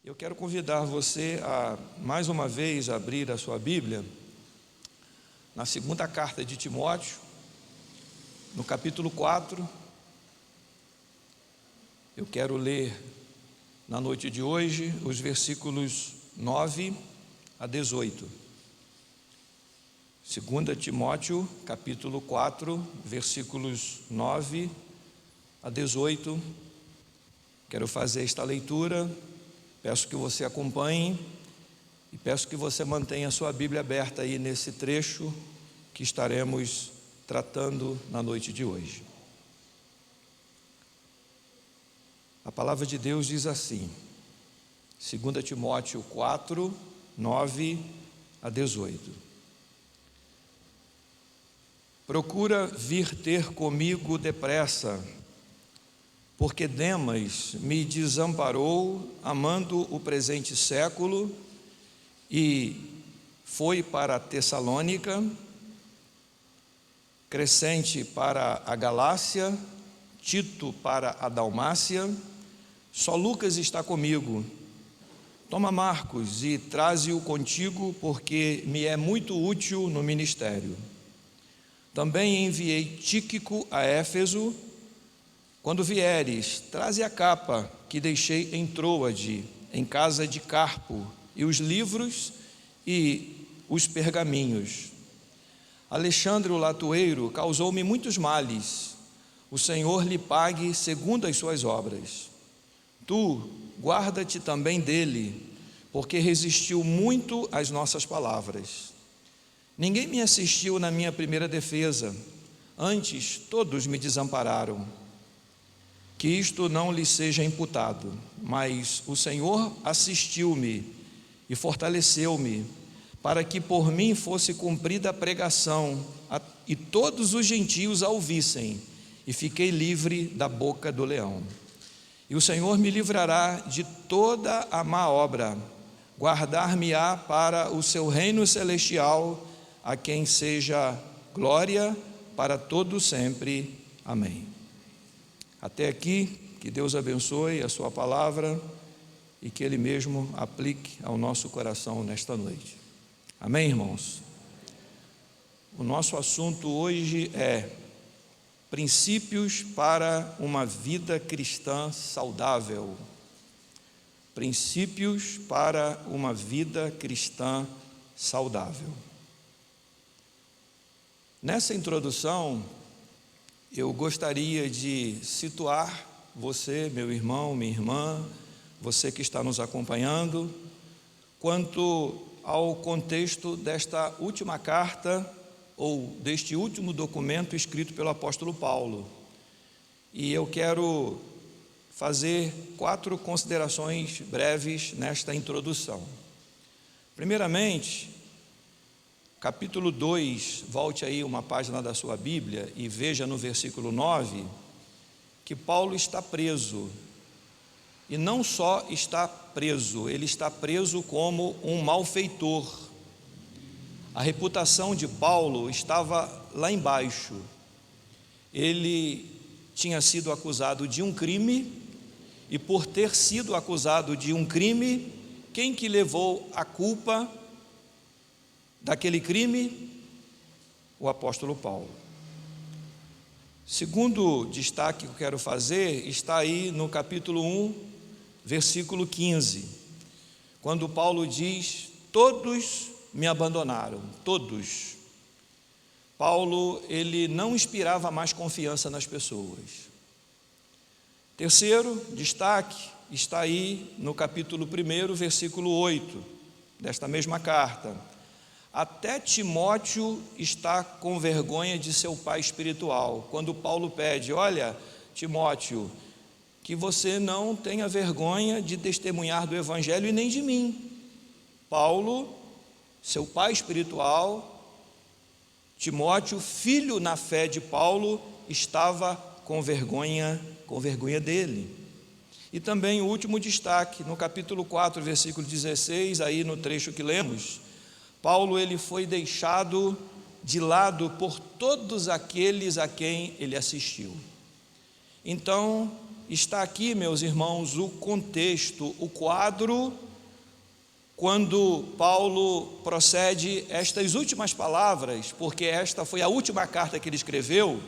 Eu quero convidar você a, mais uma vez, abrir a sua Bíblia na segunda carta de Timóteo, no capítulo 4. Eu quero ler na noite de hoje os versículos 9 a 18. 2 Timóteo, capítulo 4, versículos 9 a 18. Quero fazer esta leitura. Peço que você acompanhe e peço que você mantenha a sua Bíblia aberta aí nesse trecho que estaremos tratando na noite de hoje. A palavra de Deus diz assim, 2 Timóteo 4, 9 a 18. Procura vir ter comigo depressa, porque Demas me desamparou, amando o presente século, e foi para Tessalônica, Crescente para a Galácia, Tito para a Dalmácia. Só Lucas está comigo. Toma Marcos e traze-o contigo, porque me é muito útil no ministério. Também enviei Tíquico a Éfeso. Quando vieres, traze a capa que deixei em Troade, em casa de Carpo, e os livros e os pergaminhos. Alexandre o latoeiro causou-me muitos males. O Senhor lhe pague segundo as suas obras. Tu, guarda-te também dele, porque resistiu muito às nossas palavras. Ninguém me assistiu na minha primeira defesa, antes todos me desampararam. Que isto não lhe seja imputado, mas o Senhor assistiu-me e fortaleceu-me, para que por mim fosse cumprida a pregação, e todos os gentios a ouvissem, e fiquei livre da boca do leão. E o Senhor me livrará de toda a má obra, guardar-me-á para o seu reino celestial, a quem seja glória para todo sempre. Amém. Até aqui, que Deus abençoe a sua palavra e que Ele mesmo aplique ao nosso coração nesta noite. Amém, irmãos? O nosso assunto hoje é princípios para uma vida cristã saudável. Princípios para uma vida cristã saudável. Nessa introdução, eu gostaria de situar você, meu irmão, minha irmã, você que está nos acompanhando, quanto ao contexto desta última carta, ou deste último documento escrito pelo apóstolo Paulo. E eu quero fazer 4 considerações breves nesta introdução. Primeiramente, capítulo 2, volte aí uma página da sua Bíblia e veja no versículo 9, que Paulo está preso. E não só está preso, ele está preso como um malfeitor. A reputação de Paulo estava lá embaixo. Ele tinha sido acusado de um crime, e por ter sido acusado de um crime, quem que levou a culpa daquele crime? O apóstolo Paulo. Segundo destaque que eu quero fazer está aí no capítulo 1, versículo 15, quando Paulo diz: todos me abandonaram, todos. Paulo, ele não inspirava mais confiança nas pessoas. Terceiro destaque está aí no capítulo 1, versículo 8, desta mesma carta. Até Timóteo está com vergonha de seu pai espiritual, quando Paulo pede: olha, Timóteo, que você não tenha vergonha de testemunhar do evangelho e nem de mim. Paulo, seu pai espiritual, Timóteo, filho na fé de Paulo, estava com vergonha dele. E também o último destaque, no capítulo 4, versículo 16, aí no trecho que lemos, Paulo, ele foi deixado de lado por todos aqueles a quem ele assistiu. Então, está aqui, meus irmãos, o contexto, o quadro, quando Paulo procede estas últimas palavras, porque esta foi a última carta que ele escreveu,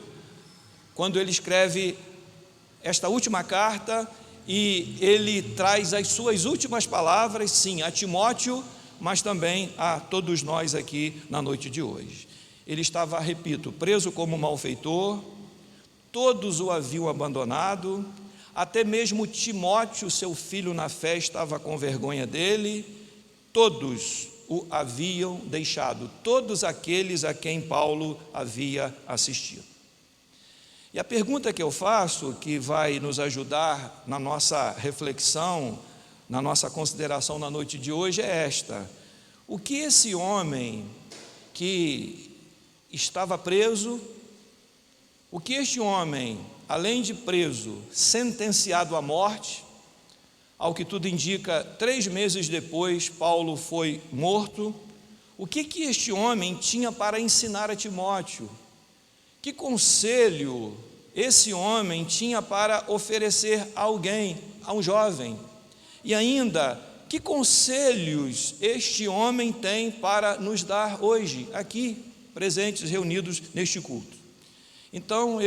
quando ele escreve esta última carta, e ele traz as suas últimas palavras, sim, a Timóteo, mas também a todos nós aqui na noite de hoje. Ele estava, repito, preso como malfeitor, todos o haviam abandonado, até mesmo Timóteo, seu filho na fé, estava com vergonha dele, todos o haviam deixado, todos aqueles a quem Paulo havia assistido. E a pergunta que eu faço, que vai nos ajudar na nossa reflexão, na nossa consideração na noite de hoje, é esta: o que esse homem que estava preso, o que este homem, além de preso, sentenciado à morte, ao que tudo indica, 3 meses depois, Paulo foi morto, o que este homem tinha para ensinar a Timóteo? Que conselho esse homem tinha para oferecer a alguém, a um jovem? E ainda, que conselhos este homem tem para nos dar hoje, aqui, presentes, reunidos neste culto? Então,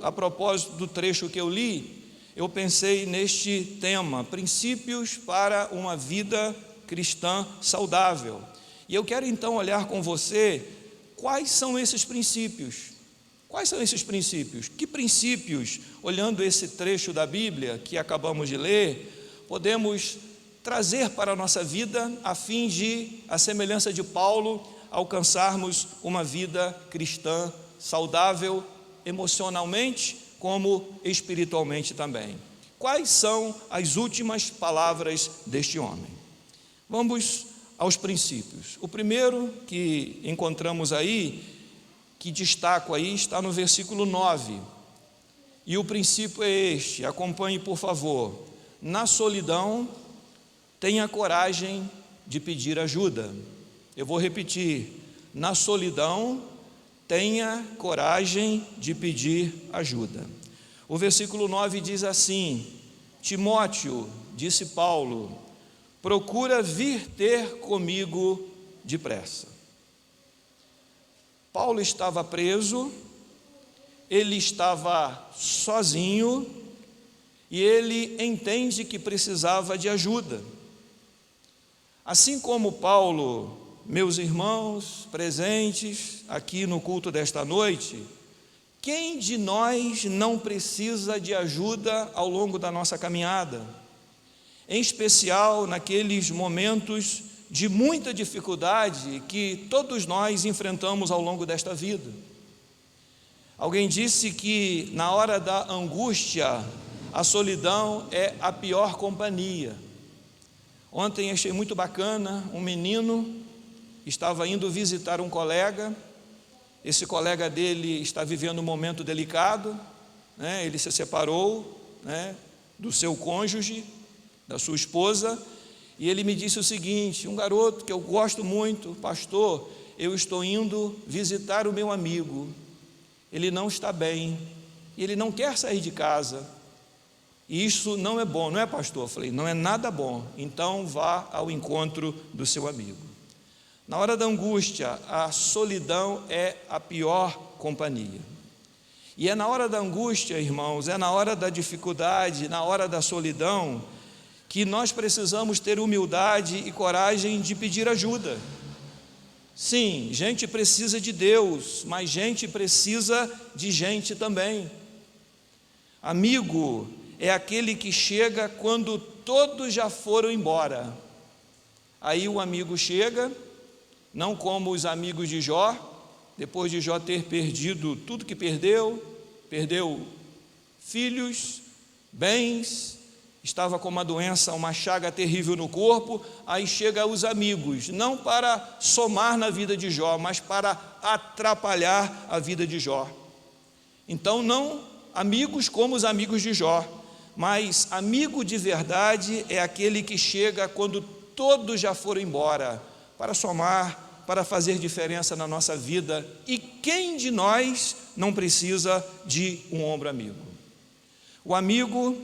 a propósito do trecho que eu li, eu pensei neste tema, princípios para uma vida cristã saudável. E eu quero então olhar com você quais são esses princípios. Quais são esses princípios? Que princípios, olhando esse trecho da Bíblia que acabamos de ler, podemos trazer para a nossa vida a fim de, à semelhança de Paulo, alcançarmos uma vida cristã saudável, emocionalmente como espiritualmente também? Quais são as últimas palavras deste homem? Vamos aos princípios. O primeiro que encontramos aí, que destaco aí, está no versículo 9. E o princípio é este, acompanhe por favor: na solidão, tenha coragem de pedir ajuda. Eu vou repetir: na solidão, tenha coragem de pedir ajuda. O versículo 9 diz assim: Timóteo, disse Paulo, procura vir ter comigo depressa. Paulo estava preso, ele estava sozinho e ele entende que precisava de ajuda. Assim como Paulo, meus irmãos presentes aqui no culto desta noite, quem de nós não precisa de ajuda ao longo da nossa caminhada? Em especial naqueles momentos de muita dificuldade que todos nós enfrentamos ao longo desta vida. Alguém disse que na hora da angústia, a solidão é a pior companhia. Ontem achei muito bacana, um menino estava indo visitar um colega, esse colega dele está vivendo um momento delicado, né? Ele se separou, né, do seu cônjuge, da sua esposa, e ele me disse o seguinte: um garoto que eu gosto muito, pastor, eu estou indo visitar o meu amigo, ele não está bem, ele não quer sair de casa, e isso não é bom, não é, pastor? Eu falei: não é nada bom, então vá ao encontro do seu amigo. Na hora da angústia, a solidão é a pior companhia. E é na hora da angústia, irmãos, é na hora da dificuldade, na hora da solidão, que nós precisamos ter humildade e coragem de pedir ajuda. Sim, gente precisa de Deus, mas gente precisa de gente também. Amigo é aquele que chega quando todos já foram embora. Aí o amigo chega, não como os amigos de Jó, depois de Jó ter perdido tudo que perdeu filhos, bens, estava com uma doença, uma chaga terrível no corpo, aí chega os amigos, não para somar na vida de Jó, mas para atrapalhar a vida de Jó. Então não amigos como os amigos de Jó, mas amigo de verdade é aquele que chega quando todos já foram embora, para somar, para fazer diferença na nossa vida. E quem de nós não precisa de um ombro amigo? O amigo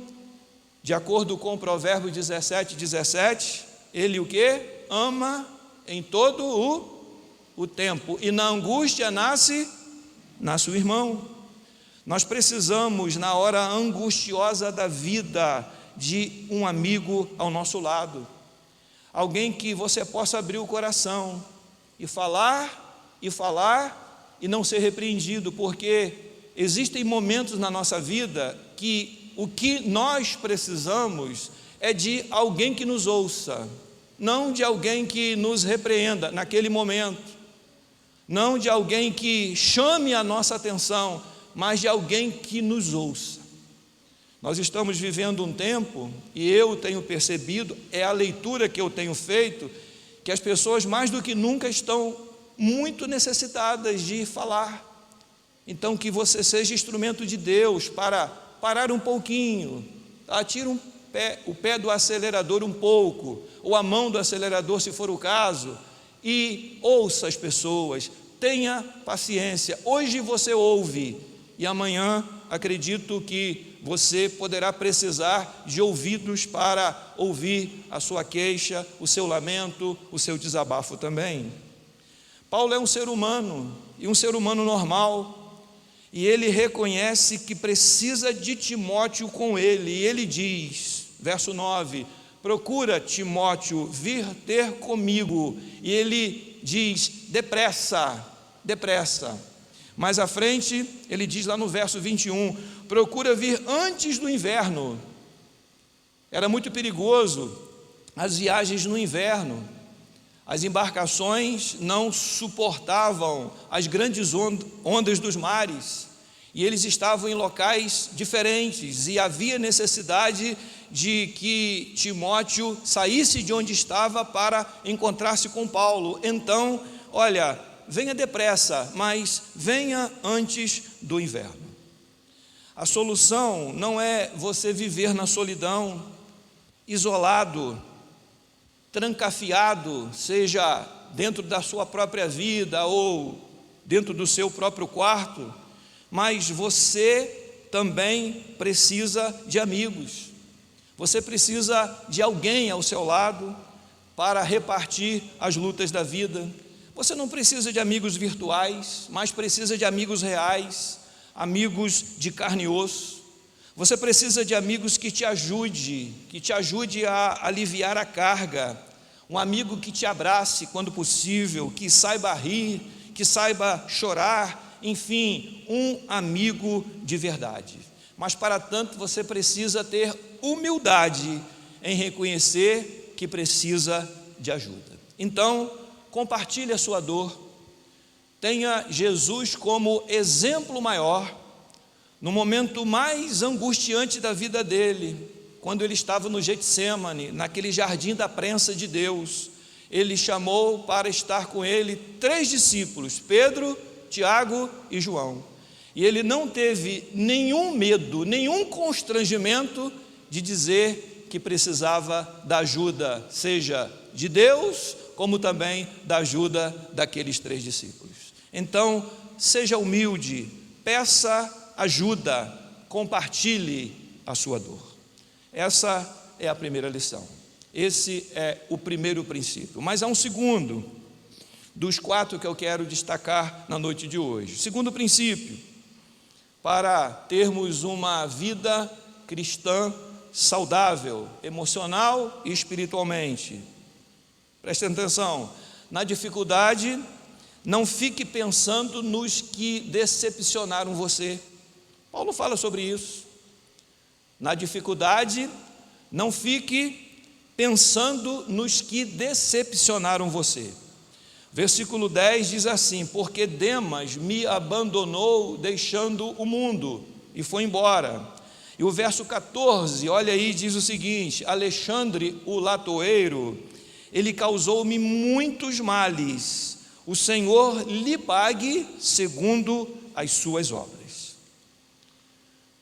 De acordo com o Provérbios 17:17, ele o quê? Ama em todo o tempo, e na angústia nasce o irmão. Nós precisamos, na hora angustiosa da vida, de um amigo ao nosso lado, alguém que você possa abrir o coração e falar e não ser repreendido, porque existem momentos na nossa vida que o que nós precisamos é de alguém que nos ouça, não de alguém que nos repreenda naquele momento, não de alguém que chame a nossa atenção, mas de alguém que nos ouça. Nós estamos vivendo um tempo, e eu tenho percebido, é a leitura que eu tenho feito, que as pessoas mais do que nunca estão muito necessitadas de falar. Então, que você seja instrumento de Deus para parar um pouquinho, tira o pé do acelerador um pouco, ou a mão do acelerador, se for o caso, e ouça as pessoas, tenha paciência. Hoje você ouve, e amanhã acredito que você poderá precisar de ouvidos para ouvir a sua queixa, o seu lamento, o seu desabafo também. Paulo é um ser humano, e um ser humano normal, e ele reconhece que precisa de Timóteo com ele, e ele diz, verso 9, procura Timóteo vir ter comigo, e ele diz, depressa. Mais à frente, ele diz lá no verso 21, procura vir antes do inverno. Era muito perigoso as viagens no inverno, as embarcações não suportavam as grandes ondas dos mares, e eles estavam em locais diferentes, e havia necessidade de que Timóteo saísse de onde estava para encontrar-se com Paulo. Então, olha, venha depressa, mas venha antes do inverno. A solução não é você viver na solidão, isolado, trancafiado, seja dentro da sua própria vida ou dentro do seu próprio quarto, mas você também precisa de amigos. Você precisa de alguém ao seu lado para repartir as lutas da vida. Você não precisa de amigos virtuais, mas precisa de amigos reais, amigos de carne e osso. Você precisa de amigos que te ajude a aliviar a carga. Um amigo que te abrace quando possível, que saiba rir, que saiba chorar, enfim, um amigo de verdade. Mas para tanto você precisa ter humildade em reconhecer que precisa de ajuda. Então, compartilhe a sua dor, tenha Jesus como exemplo maior, no momento mais angustiante da vida dele, quando ele estava no Getsêmani, naquele jardim da prensa de Deus, ele chamou para estar com ele 3 discípulos, Pedro, Tiago e João, e ele não teve nenhum medo, nenhum constrangimento de dizer que precisava da ajuda, seja de Deus, como também da ajuda daqueles 3 discípulos. Então, seja humilde, peça ajuda, compartilhe a sua dor. Essa é a primeira lição. Esse é o primeiro princípio. Mas há um segundo, dos 4 que eu quero destacar na noite de hoje. Segundo princípio, para termos uma vida cristã saudável, emocional e espiritualmente. Prestem atenção, na dificuldade, não fique pensando nos que decepcionaram você. Paulo fala sobre isso. Na dificuldade, não fique pensando nos que decepcionaram você. Versículo 10 diz assim, porque Demas me abandonou deixando o mundo e foi embora. E o verso 14, olha aí, diz o seguinte, Alexandre o latoeiro, ele causou-me muitos males, o Senhor lhe pague segundo as suas obras.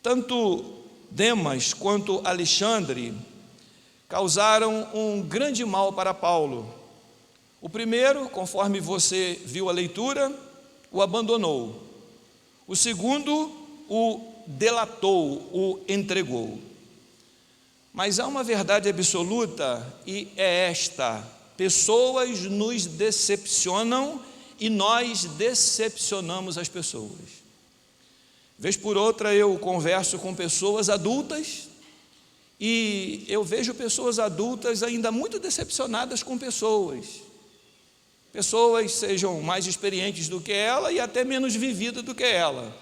Tanto Demas quanto Alexandre causaram um grande mal para Paulo. O primeiro, conforme você viu a leitura, o abandonou. O segundo, o delatou, o entregou. Mas há uma verdade absoluta e é esta: pessoas nos decepcionam e nós decepcionamos as pessoas. Vez por outra eu converso com pessoas adultas e eu vejo pessoas adultas ainda muito decepcionadas com pessoas. Pessoas sejam mais experientes do que ela e até menos vividas do que ela.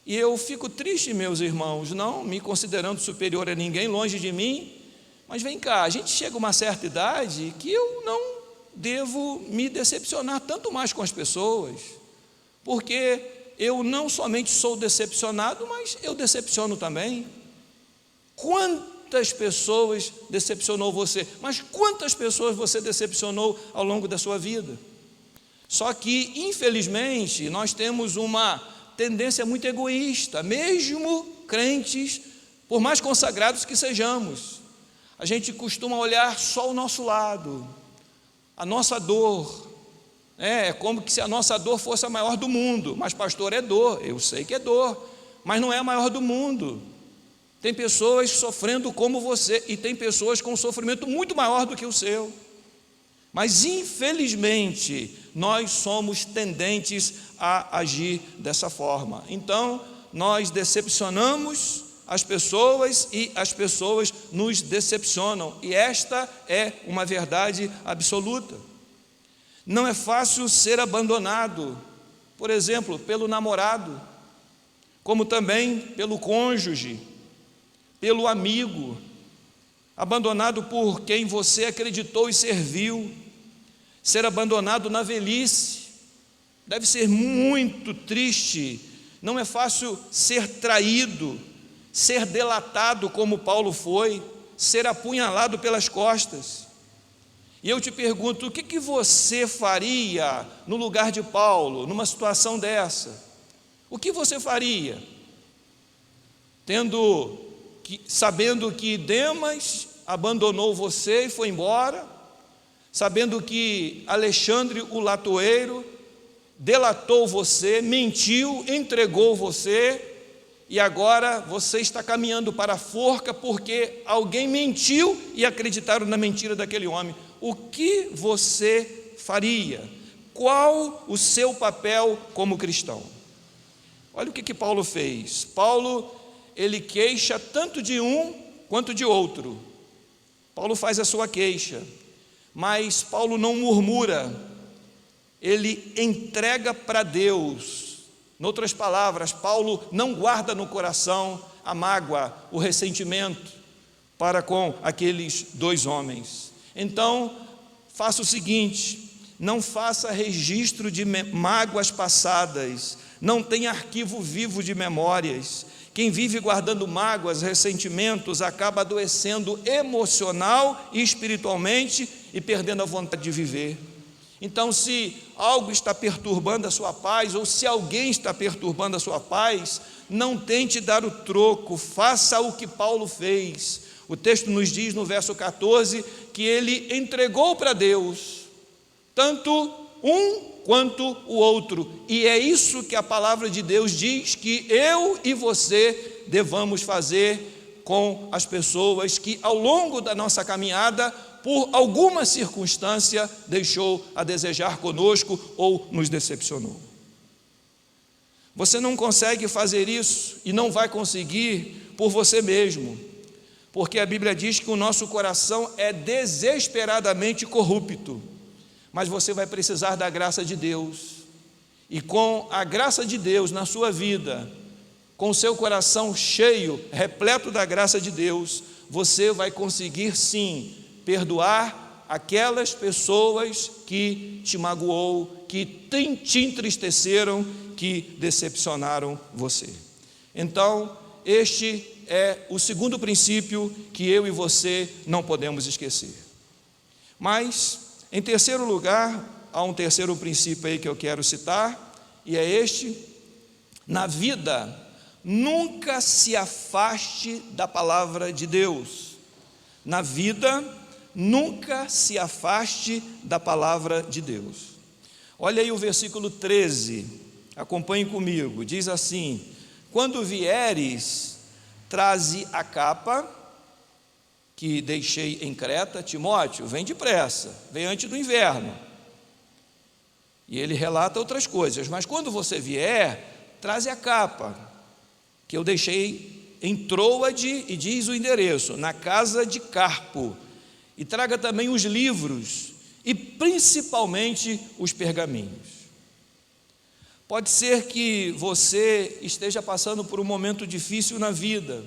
E eu fico triste, meus irmãos, não me considerando superior a ninguém, longe de mim, mas vem cá, a gente chega a uma certa idade que eu não devo me decepcionar tanto mais com as pessoas, porque eu não somente sou decepcionado, mas eu decepciono também. Quantas pessoas decepcionou você? Mas quantas pessoas você decepcionou ao longo da sua vida? Só que, infelizmente, nós temos uma tendência muito egoísta, mesmo crentes, por mais consagrados que sejamos. A gente costuma olhar só o nosso lado, a nossa dor. É como que se a nossa dor fosse a maior do mundo. Mas pastor, é dor, eu sei que é dor, mas não é a maior do mundo. Tem pessoas sofrendo como você e tem pessoas com um sofrimento muito maior do que o seu. Mas infelizmente nós somos tendentes a agir dessa forma. Então nós decepcionamos as pessoas e as pessoas nos decepcionam, e esta é uma verdade absoluta. Não é fácil ser abandonado, por exemplo, pelo namorado, como também pelo cônjuge, pelo amigo, abandonado por quem você acreditou e serviu. Ser abandonado na velhice deve ser muito triste. Não é fácil ser traído, ser delatado como Paulo foi, ser apunhalado pelas costas. E eu te pergunto, o que você faria no lugar de Paulo, numa situação dessa? O que você faria? Sabendo que Demas abandonou você e foi embora, sabendo que Alexandre o latoeiro delatou você, mentiu, entregou você, e agora você está caminhando para a forca porque alguém mentiu e acreditaram na mentira daquele homem. O que você faria? Qual o seu papel como cristão? Olha o que Paulo fez. Paulo, ele queixa tanto de um quanto de outro. Paulo faz a sua queixa, mas Paulo não murmura, ele entrega para Deus. Em outras palavras, Paulo não guarda no coração a mágoa, o ressentimento para com aqueles dois homens. Então, faça o seguinte: não faça registro de mágoas passadas, não tenha arquivo vivo de memórias. Quem vive guardando mágoas, ressentimentos, acaba adoecendo emocional e espiritualmente e perdendo a vontade de viver. Então, se algo está perturbando a sua paz, ou se alguém está perturbando a sua paz, não tente dar o troco, faça o que Paulo fez. O texto nos diz no verso 14 que ele entregou para Deus tanto um quanto o outro, e é isso que a palavra de Deus diz que eu e você devamos fazer com as pessoas que ao longo da nossa caminhada, por alguma circunstância, deixou a desejar conosco ou nos decepcionou. Você não consegue fazer isso e não vai conseguir por você mesmo, porque a Bíblia diz que o nosso coração é desesperadamente corrupto, mas você vai precisar da graça de Deus, e com a graça de Deus na sua vida, com o seu coração cheio, repleto da graça de Deus, você vai conseguir sim perdoar aquelas pessoas que te magoou, que te entristeceram, que decepcionaram você. Então, este é o segundo princípio que eu e você não podemos esquecer. Mas, em terceiro lugar, há um terceiro princípio aí que eu quero citar, e é este: na vida, nunca se afaste da palavra de Deus. Na vida, nunca se afaste da palavra de Deus. Olha aí o versículo 13, acompanhe comigo, diz assim: quando vieres, traze a capa, que deixei em Creta, Timóteo, vem depressa, vem antes do inverno. E ele relata outras coisas, mas quando você vier, traze a capa, que eu deixei em Troade, e diz o endereço, na casa de Carpo, e traga também os livros, e principalmente os pergaminhos. Pode ser que você esteja passando por um momento difícil na vida,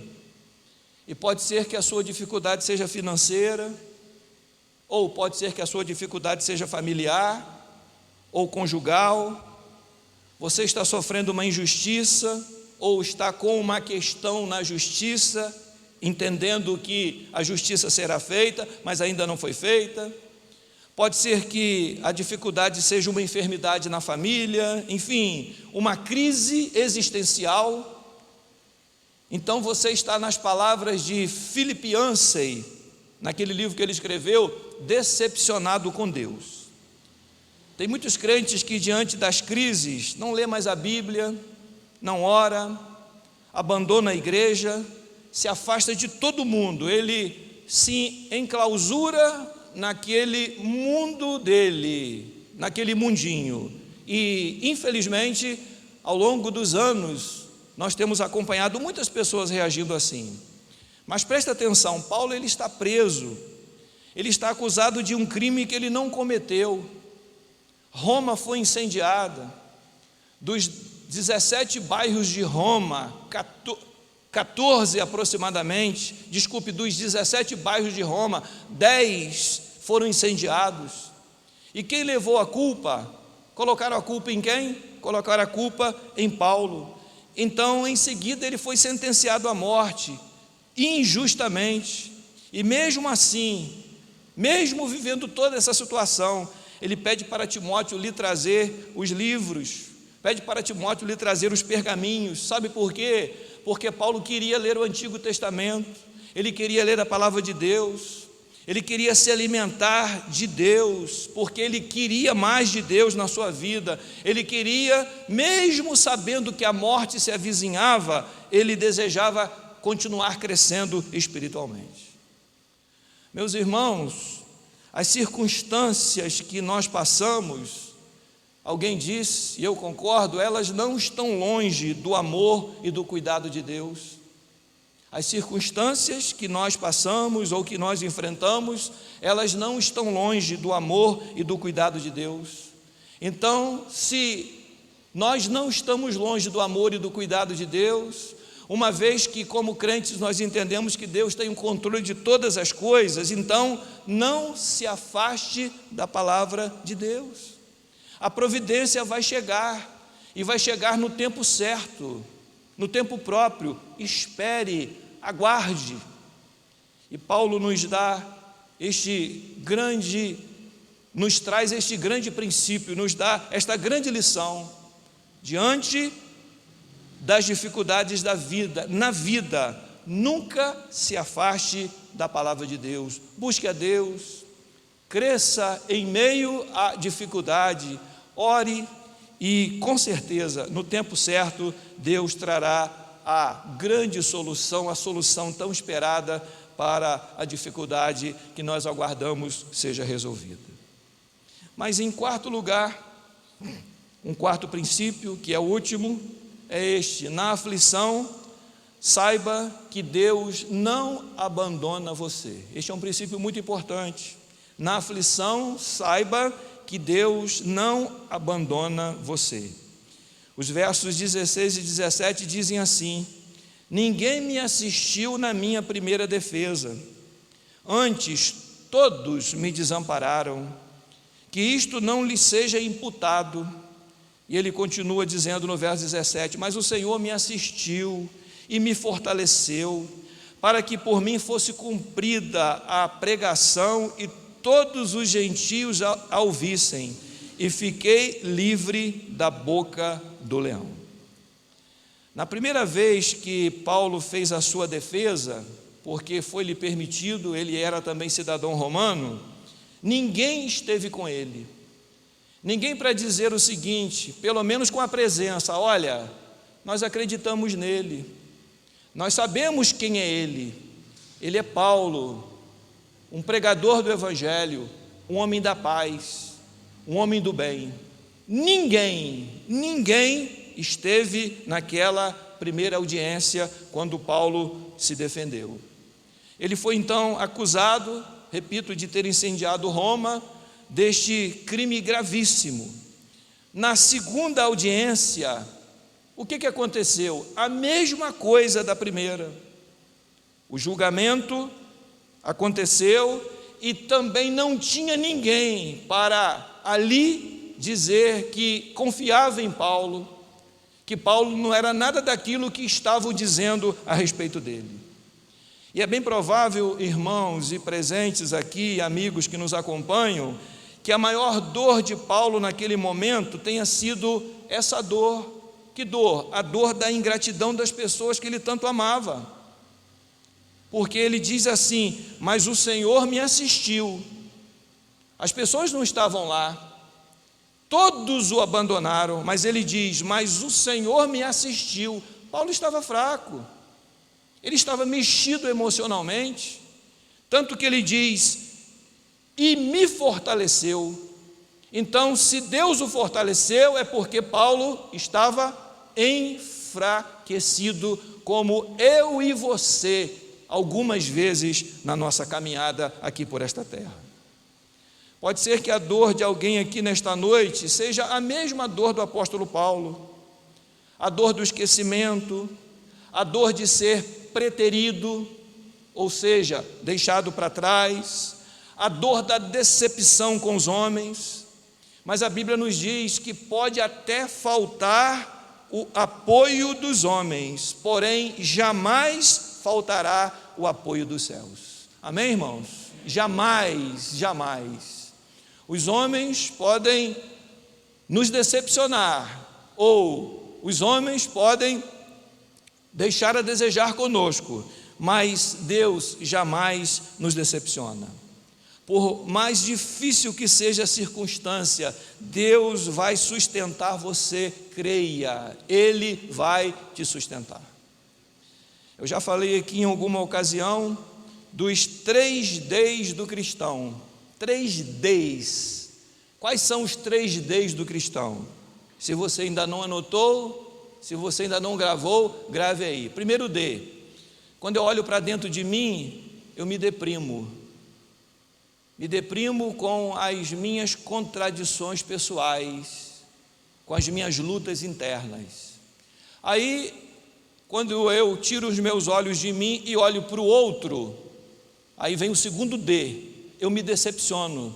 e pode ser que a sua dificuldade seja financeira, ou pode ser que a sua dificuldade seja familiar, ou conjugal. Você está sofrendo uma injustiça, ou está com uma questão na justiça, entendendo que a justiça será feita, mas ainda não foi feita. Pode ser que a dificuldade seja uma enfermidade na família, enfim, uma crise existencial. Então você está nas palavras de Philip Yancey, naquele livro que ele escreveu, Decepcionado com Deus. Tem muitos crentes que diante das crises não lê mais a Bíblia, não ora, abandona a igreja, se afasta de todo mundo, ele se enclausura naquele mundo dele, naquele mundinho. E infelizmente, ao longo dos anos, nós temos acompanhado muitas pessoas reagindo assim. Mas presta atenção, Paulo ele está preso, ele está acusado de um crime que ele não cometeu. Roma foi incendiada. Dos 17 bairros de Roma, 14 aproximadamente, dos 17 bairros de Roma, 10 foram incendiados. E quem levou a culpa? Colocaram a culpa em quem? Colocaram a culpa em Paulo. Então, em seguida, ele foi sentenciado à morte, injustamente. E mesmo assim, mesmo vivendo toda essa situação, ele pede para Timóteo lhe trazer os livros, pede para Timóteo lhe trazer os pergaminhos. Sabe por quê? Porque Paulo queria ler o Antigo Testamento, ele queria ler a palavra de Deus, ele queria se alimentar de Deus, porque ele queria mais de Deus na sua vida. Ele queria, mesmo sabendo que a morte se avizinhava, ele desejava continuar crescendo espiritualmente. Meus irmãos, as circunstâncias que nós passamos, alguém disse, e eu concordo, elas não estão longe do amor e do cuidado de Deus. As circunstâncias que nós passamos ou que nós enfrentamos, elas não estão longe do amor e do cuidado de Deus. Então, se nós não estamos longe do amor e do cuidado de Deus, uma vez que como crentes nós entendemos que Deus tem o controle de todas as coisas, então não se afaste da palavra de Deus. A providência vai chegar, e vai chegar no tempo certo, no tempo próprio. Espere, aguarde. E Paulo nos traz este grande princípio, nos dá esta grande lição. Diante das dificuldades da vida, na vida, nunca se afaste da palavra de Deus. Busque a Deus, cresça em meio à dificuldade, ore, e com certeza, no tempo certo, Deus trará a grande solução, a solução tão esperada para a dificuldade que nós aguardamos seja resolvida. Mas em quarto lugar, um quarto princípio, que é o último, é este: na aflição, saiba que Deus não abandona você. Este é um princípio muito importante. Na aflição, saiba que Deus não abandona você. Os versos 16 e 17 dizem assim: ninguém me assistiu na minha primeira defesa, antes todos me desampararam, que isto não lhe seja imputado. E ele continua dizendo no verso 17: mas o Senhor me assistiu e me fortaleceu, para que por mim fosse cumprida a pregação e todos os gentios a ouvissem, e fiquei livre da boca do leão. Na primeira vez que Paulo fez a sua defesa, porque foi-lhe permitido, ele era também cidadão romano, ninguém esteve com ele, ninguém para dizer o seguinte, pelo menos com a presença: olha, nós acreditamos nele, nós sabemos quem é ele é Paulo, um pregador do Evangelho, um homem da paz, um homem do bem. Ninguém esteve naquela primeira audiência quando Paulo se defendeu. Ele foi então acusado, repito, de ter incendiado Roma, deste crime gravíssimo. Na segunda audiência, o que aconteceu? A mesma coisa da primeira. O julgamento aconteceu e também não tinha ninguém para ali dizer que confiava em Paulo, que Paulo não era nada daquilo que estavam dizendo a respeito dele. E é bem provável, irmãos e presentes aqui, amigos que nos acompanham, que a maior dor de Paulo naquele momento tenha sido essa dor. Que dor? A dor da ingratidão das pessoas que ele tanto amava. Porque ele diz assim: mas o Senhor me assistiu. As pessoas não estavam lá, todos o abandonaram, mas ele diz: mas o Senhor me assistiu. Paulo estava fraco, ele estava mexido emocionalmente, tanto que ele diz: e me fortaleceu. Então, se Deus o fortaleceu, é porque Paulo estava enfraquecido, como eu e você, algumas vezes na nossa caminhada aqui por esta terra. Pode ser que a dor de alguém aqui nesta noite seja a mesma dor do apóstolo Paulo, a dor do esquecimento, a dor de ser preterido, ou seja, deixado para trás, a dor da decepção com os homens. Mas a Bíblia nos diz que pode até faltar o apoio dos homens, porém jamais faltará o apoio dos céus. Amém, irmãos? Jamais, jamais. Os homens podem nos decepcionar, ou os homens podem deixar a desejar conosco, mas Deus jamais nos decepciona. Por mais difícil que seja a circunstância, Deus vai sustentar você, creia, Ele vai te sustentar. Eu já falei aqui em alguma ocasião dos 3 Ds do cristão. 3 Ds. Quais são os 3 Ds do cristão? Se você ainda não anotou, se você ainda não gravou, grave aí. Primeiro D, quando eu olho para dentro de mim, eu me deprimo. Me deprimo com as minhas contradições pessoais, com as minhas lutas internas. Aí, quando eu tiro os meus olhos de mim e olho para o outro, aí vem o segundo D, eu me decepciono,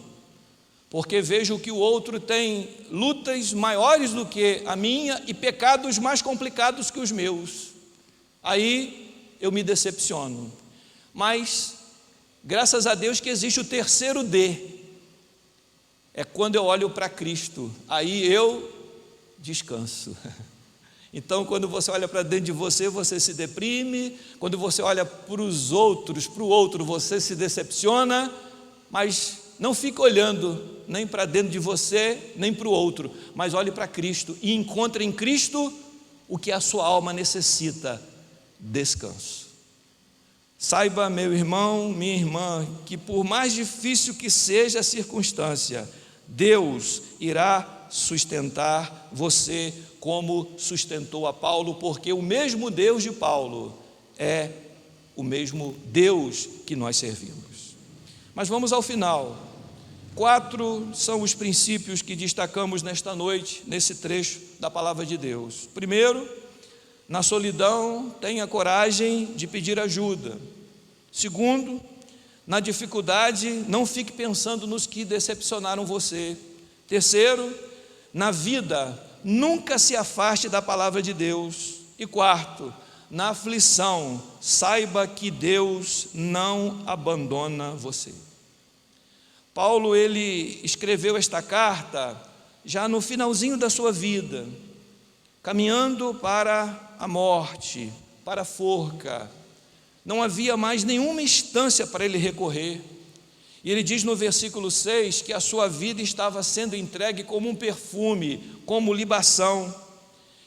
porque vejo que o outro tem lutas maiores do que a minha e pecados mais complicados que os meus. Aí eu me decepciono. Mas graças a Deus que existe o terceiro D, é quando eu olho para Cristo, aí eu descanso. Então, quando você olha para dentro de você, você se deprime, quando você olha para os outros, para o outro, você se decepciona, mas não fica olhando nem para dentro de você, nem para o outro, mas olhe para Cristo e encontre em Cristo o que a sua alma necessita: descanso. Saiba, meu irmão, minha irmã, que por mais difícil que seja a circunstância, Deus irá sustentar você como sustentou a Paulo, porque o mesmo Deus de Paulo é o mesmo Deus que nós servimos. Mas vamos ao final. 4 são os princípios que destacamos nesta noite, nesse trecho da palavra de Deus. Primeiro, na solidão, tenha coragem de pedir ajuda. Segundo, na dificuldade, não fique pensando nos que decepcionaram você. Terceiro, na vida, nunca se afaste da palavra de Deus. E quarto, na aflição, saiba que Deus não abandona você. Paulo, ele escreveu esta carta já no finalzinho da sua vida, caminhando para a morte, para a forca. Não havia mais nenhuma instância para ele recorrer. E ele diz no versículo 6 que a sua vida estava sendo entregue como um perfume, como libação.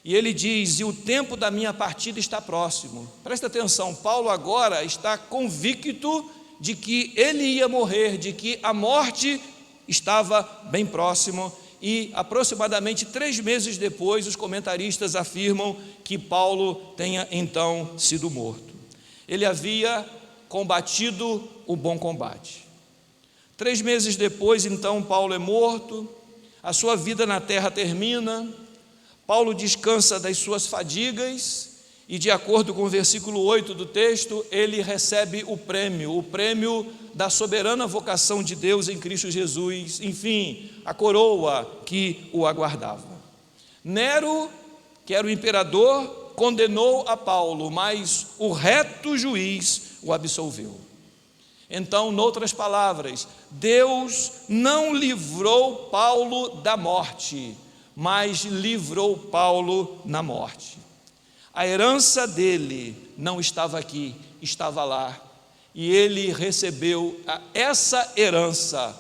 E ele diz: e o tempo da minha partida está próximo. Presta atenção, Paulo agora está convicto de que ele ia morrer, de que a morte estava bem próximo, e aproximadamente 3 meses depois, os comentaristas afirmam que Paulo tenha então sido morto. Ele havia combatido o bom combate. 3 meses depois, então, Paulo é morto, a sua vida na terra termina, Paulo descansa das suas fadigas, e de acordo com o versículo 8 do texto, ele recebe o prêmio da soberana vocação de Deus em Cristo Jesus, enfim, a coroa que o aguardava. Nero, que era o imperador, condenou a Paulo, mas o reto juiz o absolveu. Então, noutras palavras, Deus não livrou Paulo da morte, mas livrou Paulo na morte. A herança dele não estava aqui, estava lá, e ele recebeu essa herança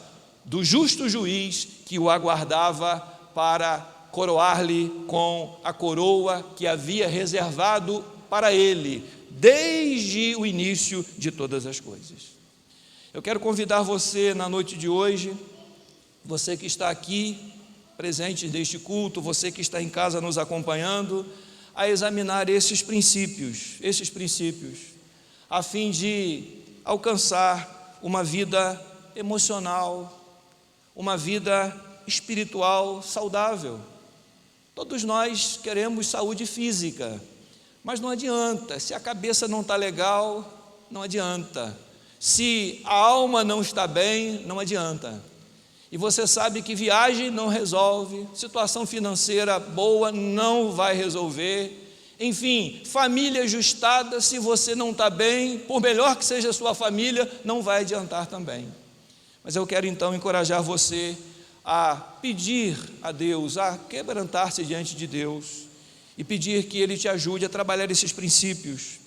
do justo juiz que o aguardava para coroar-lhe com a coroa que havia reservado para ele desde o início de todas as coisas. Eu quero convidar você na noite de hoje, você que está aqui presente neste culto, você que está em casa nos acompanhando, a examinar esses princípios, a fim de alcançar uma vida emocional, uma vida espiritual saudável. Todos nós queremos saúde física, mas não adianta, se a cabeça não está legal, não adianta. Se a alma não está bem, não adianta. E você sabe que viagem não resolve, situação financeira boa não vai resolver, enfim, família ajustada, se você não está bem, por melhor que seja a sua família, não vai adiantar também. Mas eu quero então encorajar você a pedir a Deus, a quebrantar-se diante de Deus e pedir que Ele te ajude a trabalhar esses princípios,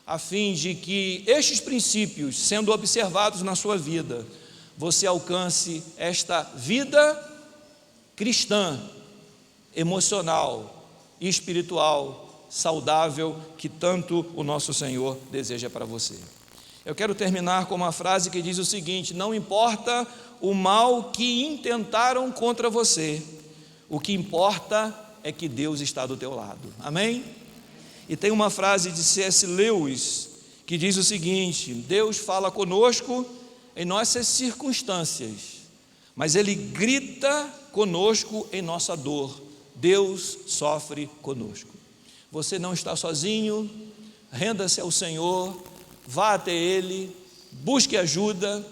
a fim de que estes princípios, sendo observados na sua vida, você alcance esta vida cristã, emocional e espiritual, saudável, que tanto o nosso Senhor deseja para você. Eu quero terminar com uma frase que diz o seguinte: não importa o mal que intentaram contra você, o que importa é que Deus está do teu lado. Amém? E tem uma frase de C.S. Lewis que diz o seguinte: Deus fala conosco em nossas circunstâncias, mas Ele grita conosco em nossa dor. Deus sofre conosco. Você não está sozinho, renda-se ao Senhor, vá até Ele, busque ajuda,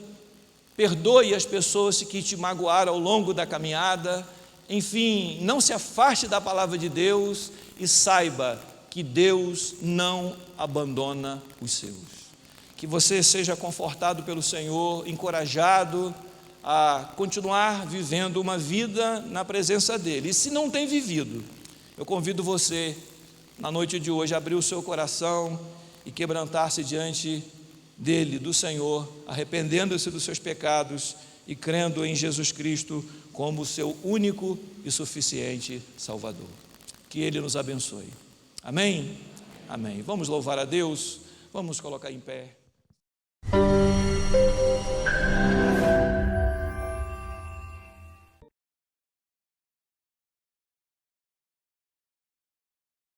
perdoe as pessoas que te magoaram ao longo da caminhada, enfim, não se afaste da palavra de Deus e saiba que Deus não abandona os seus. Que você seja confortado pelo Senhor, encorajado a continuar vivendo uma vida na presença dEle. E se não tem vivido, eu convido você, na noite de hoje, a abrir o seu coração e quebrantar-se diante dEle, do Senhor, arrependendo-se dos seus pecados e crendo em Jesus Cristo como seu único e suficiente Salvador. Que Ele nos abençoe. Amém? Amém. Vamos louvar a Deus, vamos colocar em pé.